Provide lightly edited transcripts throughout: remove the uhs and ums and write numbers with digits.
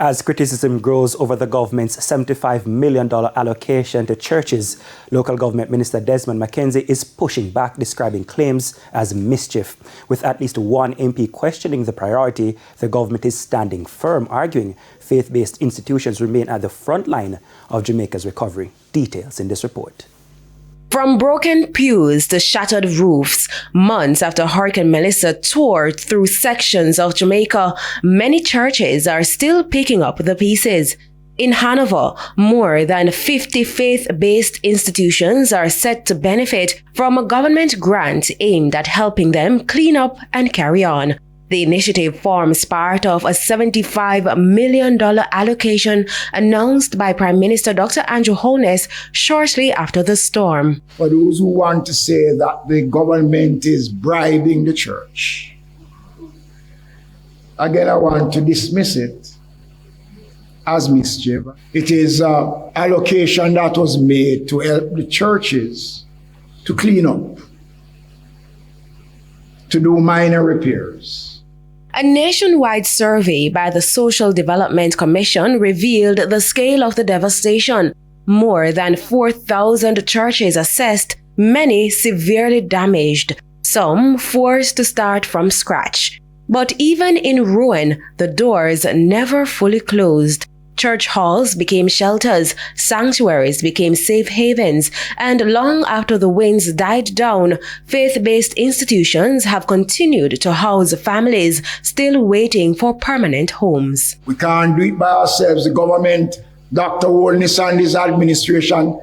As criticism grows over the government's $75 million allocation to churches, local government minister Desmond McKenzie is pushing back, describing claims as mischief. With at least one MP questioning the priority, the government is standing firm, arguing faith-based institutions remain at the front line of Jamaica's recovery. Details in this report. From broken pews to shattered roofs, months after Hurricane Melissa tore through sections of Jamaica, many churches are still picking up the pieces. In Hanover, more than 50 faith-based institutions are set to benefit from a government grant aimed at helping them clean up and carry on. The initiative forms part of a $75 million allocation announced by Prime Minister Dr. Andrew Holness shortly after the storm. For those who want to say that the government is bribing the church, again, I want to dismiss it as mischief. It is an allocation that was made to help the churches to clean up, to do minor repairs. A nationwide survey by the Social Development Commission revealed the scale of the devastation. More than 4,000 churches assessed, many severely damaged, some forced to start from scratch. But even in ruin, the doors never fully closed. Church halls became shelters, sanctuaries became safe havens, and long after the winds died down, faith-based institutions have continued to house families still waiting for permanent homes. We can't do it by ourselves. The government, Dr. Holness and his administration,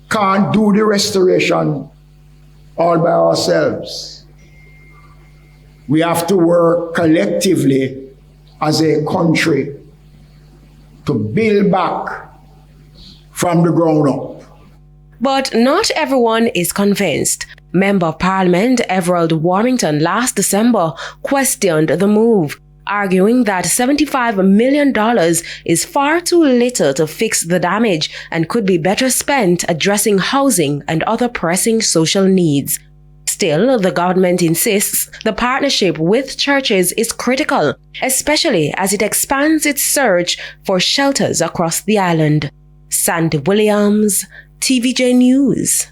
can't do the restoration all by ourselves. We have to work collectively as a country to build back from the ground up. But not everyone is convinced. Member of Parliament Everald Warrington last December questioned the move, arguing that $75 million is far too little to fix the damage and could be better spent addressing housing and other pressing social needs. Still, the government insists the partnership with churches is critical, especially as it expands its search for shelters across the island. Sandy Williams, TVJ News.